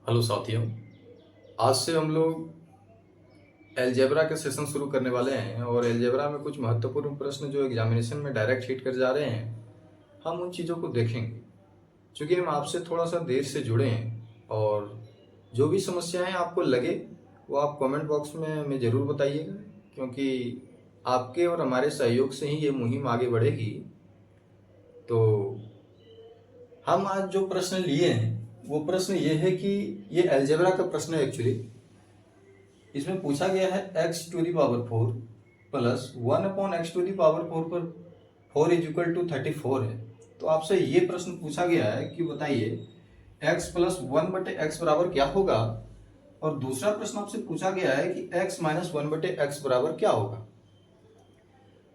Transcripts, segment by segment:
Hello साथियों। आज से हम लोग अलजेब्रा के सेशन शुरू करने वाले हैं और अलजेब्रा में कुछ महत्वपूर्ण प्रश्न जो एग्जामिनेशन में डायरेक्ट हिट कर जा रहे हैं, हम उन चीज़ों को देखेंगे। क्योंकि हम आपसे थोड़ा सा देर से जुड़े हैं और जो भी समस्याएं आपको लगे वो आप कमेंट बॉक्स में हमें ज़रूर बताइएगा, क्योंकि आपके और हमारे सहयोग से ही ये मुहिम आगे बढ़ेगी। तो हम आज जो प्रश्न लिए हैं वो प्रश्न ये है कि ये अलजेब्रा का प्रश्न है एक्चुअली। इसमें पूछा गया है x⁴ प्लस 1/x⁴ पर 4 इज इक्वल टू 34 है। तो आपसे ये प्रश्न पूछा गया है कि बताइए x प्लस 1/x बराबर क्या होगा, और दूसरा प्रश्न आपसे पूछा गया है कि x माइनस 1/x बराबर क्या होगा।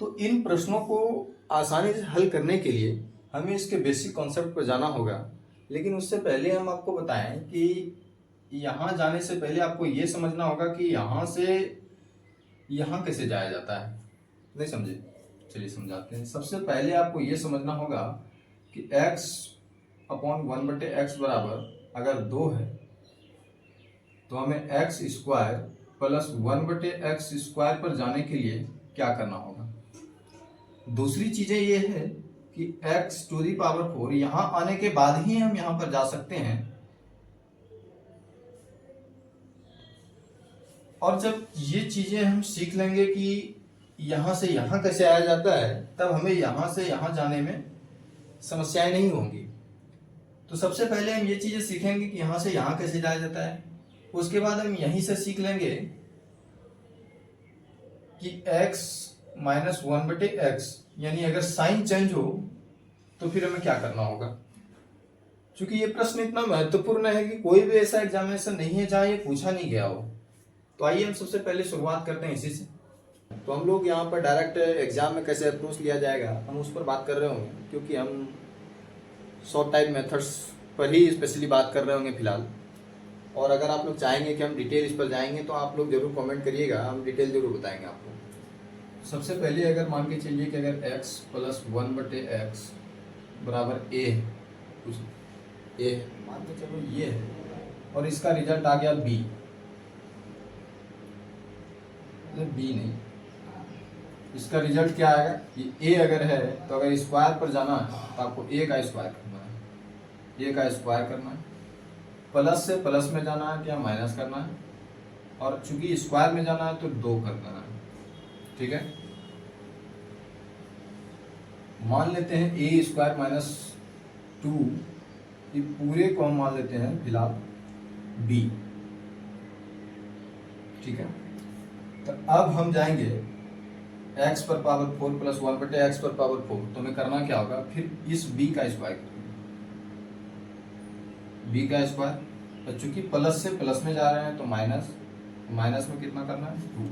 तो इन प्रश्नों को आसानी से हल करने के लिए हमें इसके बेसिक कॉन्सेप्ट पर जाना होगा। लेकिन उससे पहले हम आपको बताएं कि यहाँ जाने से पहले आपको ये समझना होगा कि यहाँ से यहाँ कैसे जाया जाता है। नहीं समझे? चलिए समझाते हैं। सबसे पहले आपको ये समझना होगा कि x/1/x बराबर अगर 2 है तो हमें x² प्लस 1/x² पर जाने के लिए क्या करना होगा। दूसरी चीजें ये है कि x⁴ यहाँ आने के बाद ही हम यहाँ पर जा सकते हैं, और जब ये चीजें हम सीख लेंगे कि यहाँ से यहाँ कैसे आया जाता है, तब हमें यहाँ से यहाँ जाने में समस्याएं नहीं होंगी। तो सबसे पहले हम ये चीजें सीखेंगे कि यहाँ से यहाँ कैसे जाया जाता है। उसके बाद हम यहीं से सीख लेंगे कि x माइनस 1/x, यानी अगर साइन चेंज हो तो फिर हमें क्या करना होगा। क्योंकि ये प्रश्न इतना महत्वपूर्ण है कि कोई भी ऐसा एग्जामिनेशन नहीं है जहां ये पूछा नहीं गया हो। तो आइए हम सबसे पहले शुरुआत करते हैं इसी से। तो हम लोग यहाँ पर डायरेक्ट एग्जाम में कैसे अप्रोच लिया जाएगा हम उस पर बात कर रहे होंगे, क्योंकि हम शॉर्ट टाइप मेथड्स पर ही स्पेशली बात कर रहे होंगे फिलहाल। और अगर आप लोग चाहेंगे कि हम डिटेल इस पर जाएंगे तो आप लोग जरूर कमेंट करिएगा, हम डिटेल जरूर बताएंगे आपको। सबसे पहले अगर मान के चलिए कि अगर x प्लस 1/x बराबर a है, कुछ a है, मान के चलो ये है, और इसका रिजल्ट आ गया b। b नहीं, इसका रिजल्ट क्या आएगा कि a अगर है तो अगर स्क्वायर पर जाना है तो आपको a का स्क्वायर करना है, a का स्क्वायर करना है। प्लस से प्लस में जाना है या माइनस करना है, और चूंकि स्क्वायर में जाना है तो 2 करना है। ठीक है, मान लेते हैं a² माइनस 2, ये पूरे को हम मान लेते हैं फिलहाल b। ठीक है, तो अब हम जाएंगे x पर पावर 4 प्लस 1/x पर पावर 4, तो हमें करना क्या होगा, फिर इस b का स्क्वायर करेंगे, b का स्क्वायर। तो चूंकि प्लस से प्लस में जा रहे हैं तो माइनस, माइनस में कितना करना है 2।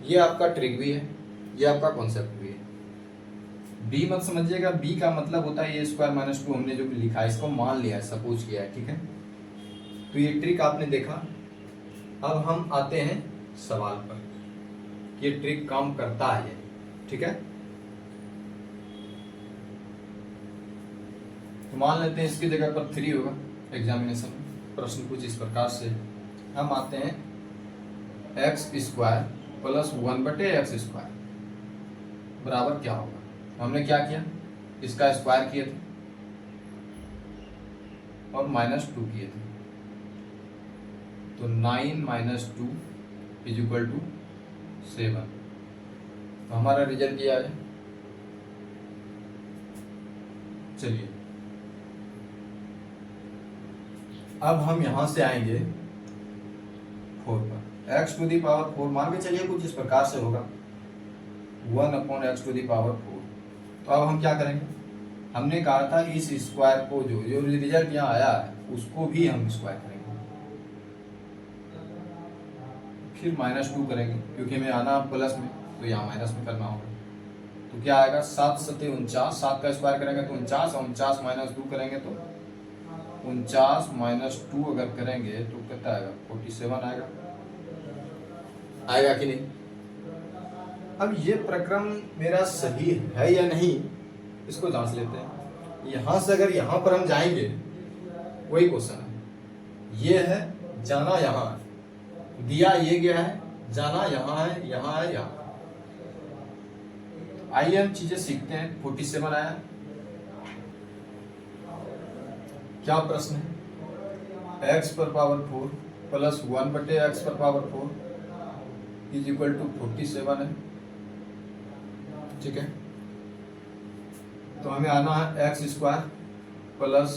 ये आपका ट्रिक भी है, ये आपका कॉन्सेप्ट भी है। b मत समझिएगा, b का मतलब होता है a² माइनस 2, हमने जो भी लिखा है इसको मान लिया है, सपोज किया है। ठीक है, तो ये ट्रिक आपने देखा। अब हम आते हैं सवाल पर, ये ट्रिक काम करता है। ठीक है, तो मान लेते हैं इसकी जगह पर 3 होगा एग्जामिनेशन में। प्रश्न कुछ इस प्रकार से, हम आते हैं x² प्लस 1/x² बराबर क्या होगा। हमने क्या किया, इसका स्क्वायर किए थे और -2 किए थे, तो 9 माइनस 2 इज इक्वल टू 7। तो हमारा रिजल्ट ये आया। चलिए अब हम यहां से आएंगे 4 पर, x⁴ मान के चलिए कुछ इस प्रकार से होगा 1/x⁴। तो अब हम क्या करेंगे, हमने कहा था इस स्क्वायर को, जो रिजल्ट यहाँ आया है उसको भी हम स्क्वायर करेंगे, फिर -2 करेंगे, क्योंकि हमें आना प्लस में तो यहाँ माइनस में करना होगा। तो क्या आएगा, 7 7 49, 7 का स्क्वायर करेंगे तो 49, 49 माइनस 2 करेंगे तो 49 माइनस 2 अगर करेंगे तो कितना आएगा, 47 आएगा। आएगा कि नहीं। अब ये प्रक्रम मेरा सही है या नहीं इसको जांच लेते हैं। यहां से अगर यहां पर हम जाएंगे, वही क्वेश्चन है, ये है, जाना यहाँ है, दिया ये गया है, जाना यहाँ है, यहाँ है, यहाँ। आइए हम चीजें सीखते हैं। 47 आया, क्या प्रश्न है? x पर पावर 4 प्लस 1 बटे एक्स पर पावर 4 इज इक्वल टू 47 है, ठीक है। तो हमें आना है एक्स स्क्वायर प्लस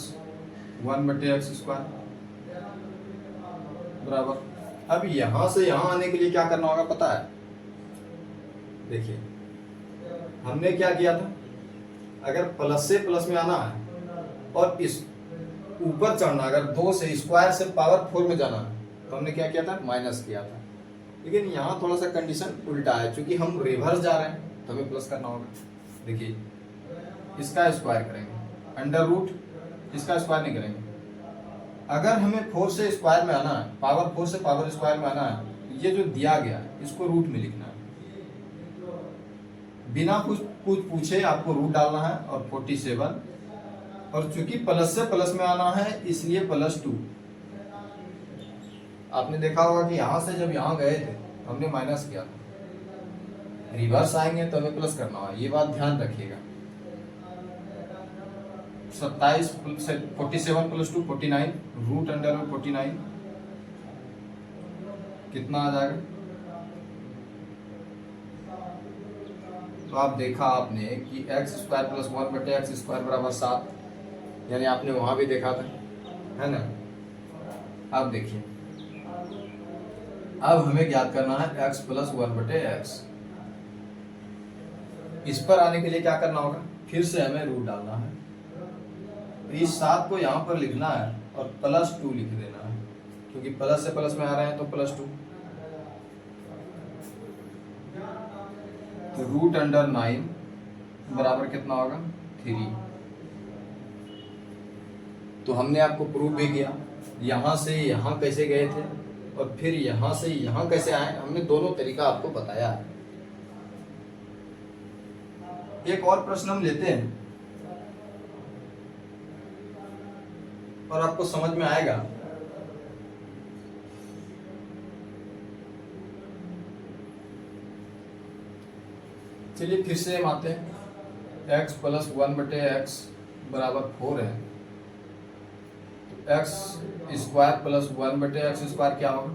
1 बटे एक्स स्क्वायर बराबर। अब यहां से यहां आने के लिए क्या करना होगा पता है? देखिए हमने क्या किया था, अगर प्लस से प्लस में आना है और इस ऊपर चढ़ना, अगर 2 से स्क्वायर से पावर 4 में जाना तो हमने क्या किया था, माइनस किया था। लेकिन यहाँ थोड़ा सा कंडीशन उल्टा है, क्योंकि हम रिवर्स जा रहे हैं तो हमें प्लस करना होगा। देखिए इसका स्क्वायर करेंगे, अंडर रूट, इसका स्क्वायर नहीं करेंगे। अगर हमें 4 से स्क्वायर में आना है, पावर 4 से पावर स्क्वायर में आना है, तो ये जो दिया गया है इसको रूट में लिखना है, बिना कुछ पूछे आपको रूट डालना है और 47, और चूंकि प्लस से प्लस में आना है इसलिए +2। आपने देखा होगा कि यहां से जब यहां गए थे हमने माइनस किया था, रिवर्स आएंगे तो हमें प्लस करना है, ये बात ध्यान रखिएगा। 27 47 + 2 49, रूट अंडर में 49 कितना आ जाएगा? तो आप देखा आपने कि x² + 1 बटे एक्स स्क्वायर बराबर 7, यानी आपने वहां भी देखा था, है ना। अब देखिए, अब हमें ज्ञात करना है x + 1 बटे एक्स। इस पर आने के लिए क्या करना होगा, फिर से हमें रूट डालना है, तो इस 7 को यहाँ पर लिखना है और +2 लिख देना है, क्योंकि प्लस से प्लस में आ रहे हैं तो +2। तो रूट अंडर 9 बराबर कितना होगा, 3। तो हमने आपको प्रूव भी किया, यहाँ से यहाँ कैसे गए थे और फिर यहाँ से यहाँ कैसे आए, हमने दोनों तरीका आपको बताया। एक और प्रश्न हम लेते हैं और आपको समझ में आएगा। चलिए फिर से हम आते हैं, x + 1 बटे एक्स बराबर 4 है, तो x² + 1 बटे एक्स स्क्वायर क्या होगा?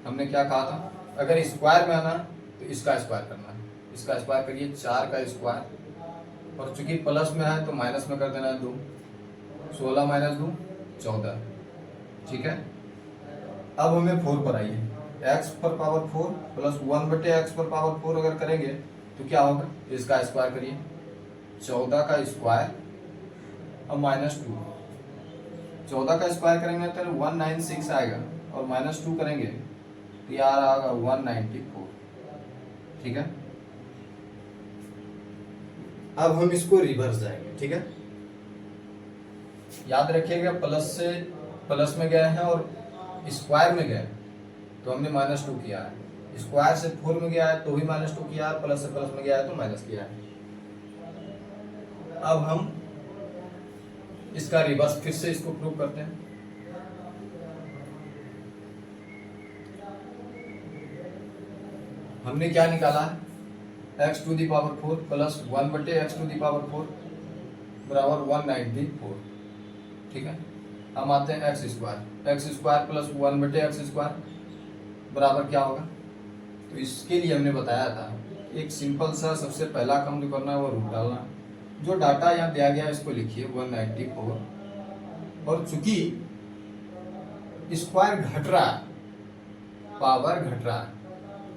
हमने क्या कहा था, अगर स्क्वायर में आना है तो इसका स्क्वायर करना है, इसका स्क्वायर करिए 4 का स्क्वायर, और चूंकि प्लस में है तो माइनस में कर देना है 2, 16 - 2 14, ठीक है। अब हमें 4 पर आइए, x पर पावर 4 प्लस 1 बटे एक्स पर पावर 4 अगर करेंगे तो क्या होगा, इसका स्क्वायर करिए 14 का स्क्वायर और -2, 14 का स्क्वायर करेंगे तो 196 आएगा, और -2 करेंगे तो यार आएगा 194, ठीक है। अब हम इसको रिवर्स जाएंगे, ठीक है। याद रखिएगा, प्लस से प्लस में गए हैं और स्क्वायर में गए तो हमने -2 किया है, स्क्वायर से 4 में गया है तो भी -2 किया है, प्लस से प्लस में गया है तो माइनस किया है। अब हम इसका रिवर्स फिर से इसको प्रूव करते हैं। हमने क्या निकाला है, x⁴ प्लस 1 बटे x⁴ बराबर 194, ठीक है। हम आते हैं x² प्लस 1 बटे एक्स स्क्वायर बराबर क्या होगा। तो इसके लिए हमने बताया था, एक सिंपल सा सबसे पहला काम जो करना है वो रूट डालना है। जो डाटा यहाँ दिया गया है इसको लिखिए 194, और चूंकि स्क्वायर घट रहा है, पावर घट रहा है,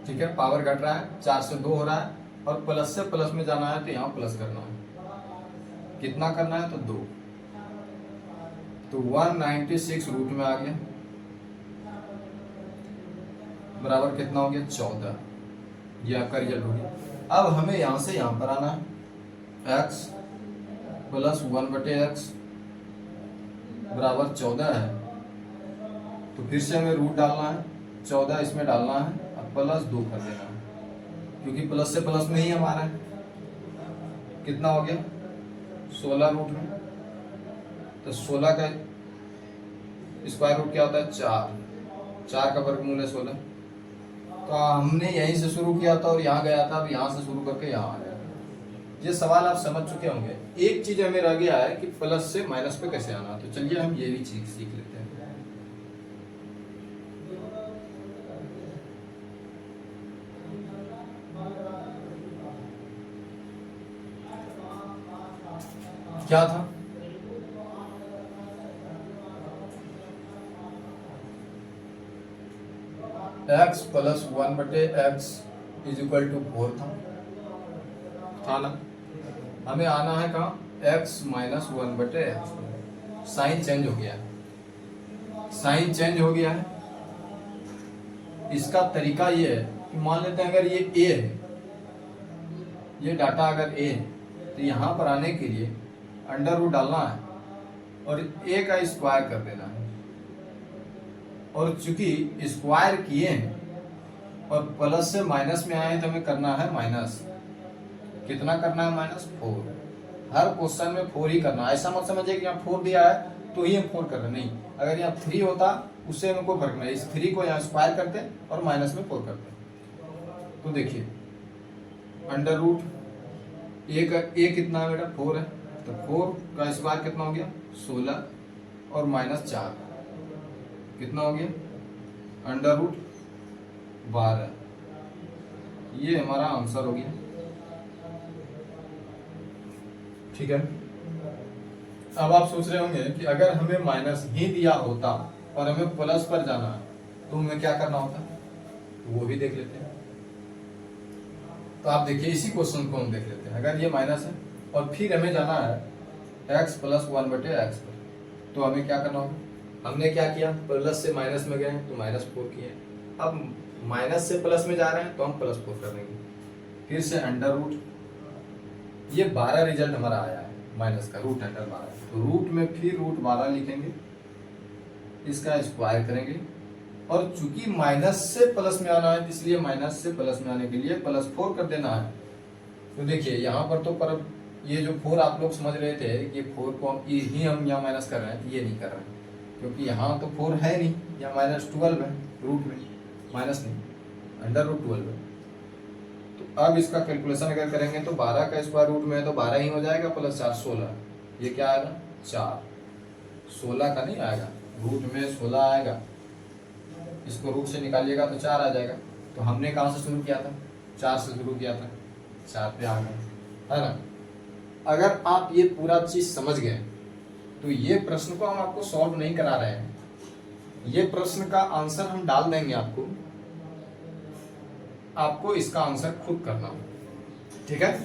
ठीक है, पावर घट रहा है, 4 से 2 हो रहा है, और प्लस से प्लस में जाना है तो यहाँ प्लस करना है, कितना करना है तो 2, तो 196 रूट में आ गया, बराबर कितना हो गया 14, ये आपका रिजल्ट हो गया। अब हमें यहाँ से यहाँ पर आना है, x + 1 बटे एक्स बराबर 14 है, तो फिर से हमें रूट डालना है, 14 इसमें डालना है और +2 कर देना है, क्योंकि प्लस से प्लस में ही हमारा है। कितना हो गया 16 रूट में, तो 16 का स्क्वायर रूट क्या होता है 4, 4 का वर्गमूल है 16। तो हमने यहीं से शुरू किया था और यहाँ गया था, अब यहाँ से शुरू करके यहाँ आ गया। ये सवाल आप समझ चुके होंगे। एक चीज हमें रह गया है कि प्लस से माइनस पे कैसे आना, तो चलिए हम ये भी चीज सीख लेते हैं। क्या था, x plus 1/x is equal to 4 था ना। हमें आना है कहाँ, x minus 1/x। Sign change हो गया है, साइन चेंज हो गया है। इसका तरीका ये है कि मान लेते हैं अगर ये a है, ये डाटा अगर a है, तो यहाँ पर आने के लिए अंडर रूट डालना है और a का स्क्वायर कर देना है। और चूंकि स्क्वायर किए हैं और प्लस से माइनस में आए तो हमें करना है माइनस। कितना करना है, -4। हर क्वेश्चन में 4 ही करना है। ऐसा मत समझिए कि यहाँ 4 दिया है तो ही हम 4 कर रहे हैं, नहीं। अगर यहाँ 3 होता उससे हमें कोई फर्क नहीं, इस 3 को यहाँ स्क्वायर करते हैं और माइनस में 4 करते हैं। तो देखिए अंडर रूट a कितना है बेटा, 4 है, तो 4 का स्क्वायर कितना हो गया 16 और -4 कितना हो गया अंडर रूट 12। ये हमारा आंसर हो गया। ठीक है। अब आप सोच रहे होंगे कि अगर हमें माइनस ही दिया होता और हमें प्लस पर जाना है तो हमें क्या करना होता, तो वो भी देख लेते हैं। तो आप देखिए इसी क्वेश्चन को हम देख लेते हैं। अगर ये माइनस है और फिर हमें जाना है x प्लस 1/x पर, तो हमें क्या करना होगा। हमने क्या किया, प्लस से माइनस में गए तो -4 किए। अब माइनस से प्लस में जा रहे हैं तो हम +4 कर देंगे। फिर से अंडर रूट, ये 12 रिजल्ट हमारा आया है माइनस का, रूट अंडर 12। तो रूट में फिर रूट 12 लिखेंगे, इसका स्क्वायर करेंगे। और चूंकि माइनस से प्लस में आना है इसलिए माइनस से प्लस में आने के लिए +4 कर देना है। तो देखिए यहाँ पर तो पर ये जो 4 आप लोग समझ रहे थे कि 4 को हम यहाँ माइनस कर रहे हैं, ये नहीं कर रहे हैं क्योंकि यहाँ तो 4 है नहीं, यहाँ -12 है रूट में, माइनस नहीं अंडर रूट 12 है। तो अब इसका कैलकुलेशन अगर करेंगे तो 12 का स्क्वायर रूट में है तो 12 ही हो जाएगा, +4 16। ये क्या आएगा 4, 16 का नहीं आएगा, रूट में 16 आएगा। इसको रूट से निकालिएगा तो 4 आ जाएगा। तो हमने कहाँ से शुरू किया था, 4 से शुरू किया था, 4 पे आ गए, है ना। अगर आप ये पूरा चीज समझ गए तो ये प्रश्न को हम आपको सॉल्व नहीं करा रहे हैं, ये प्रश्न का आंसर हम डाल देंगे आपको इसका आंसर खुद करना, ठीक है।